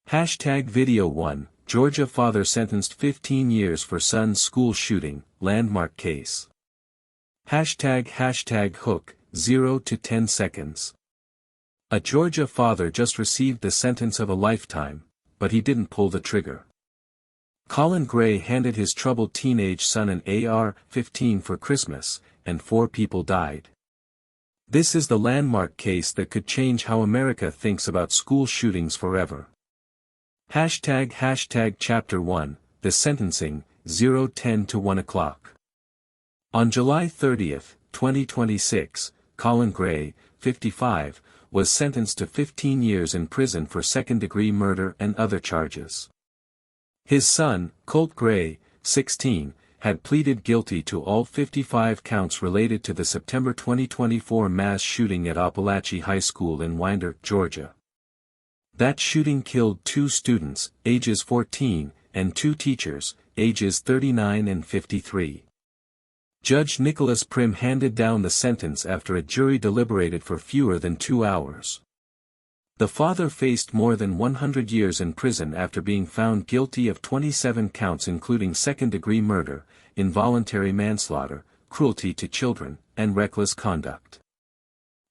Hashtag Video 1, Georgia father sentenced 15 years for son's school shooting, landmark case. Hashtag Hook, 0 to 10 seconds. A Georgia father just received the sentence of a lifetime, but he didn't pull the trigger. Colin Gray handed his troubled teenage son an AR-15 for Christmas, and 4 people died. This is the landmark case that could change how America thinks about school shootings forever. Hashtag Chapter 1, the sentencing, 0:10 to 1 o'clock. On July 30, 2026, Colin Gray, 55, was sentenced to 15 years in prison for second-degree murder and other charges. His son, Colin Gray, 16, had pleaded guilty to all 55 counts related to the September 2024 mass shooting at Apalachee High School in Winder, Georgia. That shooting killed 2 students, ages 14, and 2 teachers, ages 39 and 53. Judge Nicholas Prim handed down the sentence after a jury deliberated for fewer than 2 hours. The father faced more than 100 years in prison after being found guilty of 27 counts including second-degree murder, involuntary manslaughter, cruelty to children, and reckless conduct.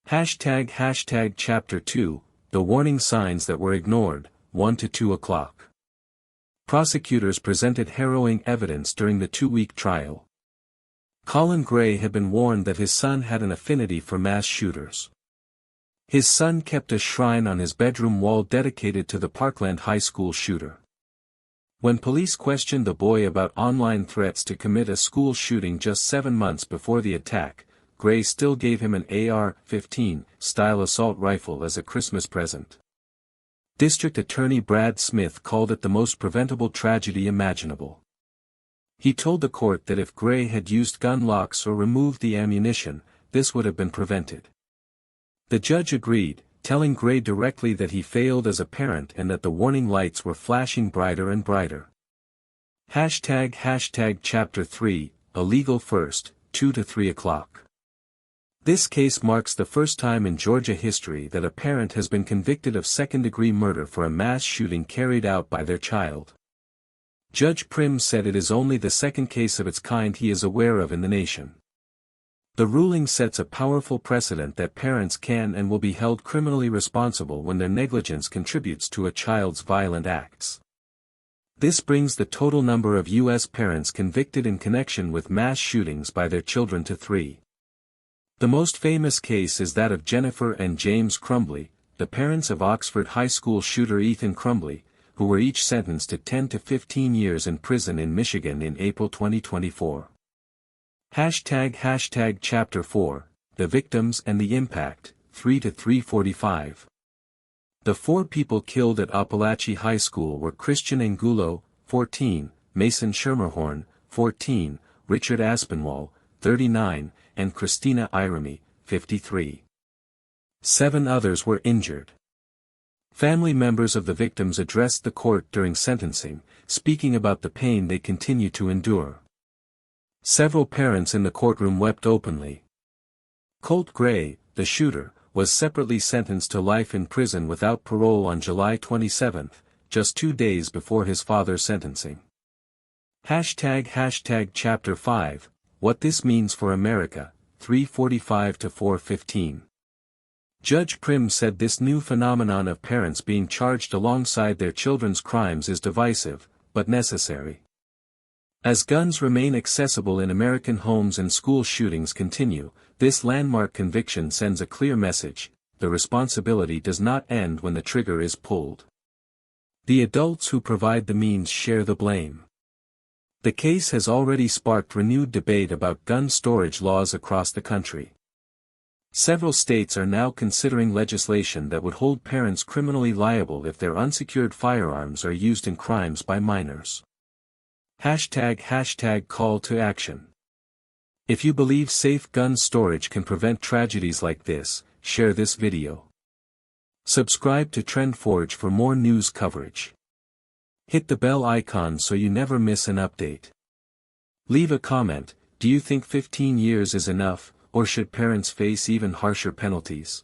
Hashtag Chapter 2, the warning signs that were ignored, 1 to 2 o'clock. Prosecutors presented harrowing evidence during the 2-week trial. Colin Gray had been warned that his son had an affinity for mass shooters. His son kept a shrine on his bedroom wall dedicated to the Parkland High School shooter. When police questioned the boy about online threats to commit a school shooting just 7 months before the attack, Gray still gave him an AR-15 style assault rifle as a Christmas present. District Attorney Brad Smith called it the most preventable tragedy imaginable. He told the court that if Gray had used gun locks or removed the ammunition, this would have been prevented. The judge agreed, telling Gray directly that he failed as a parent and that the warning lights were flashing brighter and brighter. Hashtag Chapter 3, a legal first, 2 to 3 o'clock. This case marks the first time in Georgia history that a parent has been convicted of second-degree murder for a mass shooting carried out by their child. Judge Prim said it is only the second case of its kind he is aware of in the nation. The ruling sets a powerful precedent that parents can and will be held criminally responsible when their negligence contributes to a child's violent acts. This brings the total number of U.S. parents convicted in connection with mass shootings by their children to 3. The most famous case is that of Jennifer and James Crumbley, the parents of Oxford High School shooter Ethan Crumbley, who were each sentenced to 10 to 15 years in prison in Michigan in April 2024. Hashtag Chapter 4, the victims and the impact, 3 to 3:45. The 4 people killed at Apalachee High School were Christian Angulo, 14, Mason Schermerhorn, 14, Richard Aspinwall, 39, and Christina Irami, 53. 7 others were injured. Family members of the victims addressed the court during sentencing, speaking about the pain they continue to endure. Several parents in the courtroom wept openly. Colin Gray, the shooter, was separately sentenced to life in prison without parole on July 27, just 2 days before his father's sentencing. Hashtag Chapter 5, what this means for America, 3:45 to 4:15. Judge Prim said this new phenomenon of parents being charged alongside their children's crimes is divisive, but necessary. As guns remain accessible in American homes and school shootings continue, this landmark conviction sends a clear message: the responsibility does not end when the trigger is pulled. The adults who provide the means share the blame. The case has already sparked renewed debate about gun storage laws across the country. Several states are now considering legislation that would hold parents criminally liable if their unsecured firearms are used in crimes by minors. Hashtag call to action. If you believe safe gun storage can prevent tragedies like this, share this video. Subscribe to TrendForge for more news coverage. Hit the bell icon so you never miss an update. Leave a comment: do you think 15 years is enough, or should parents face even harsher penalties?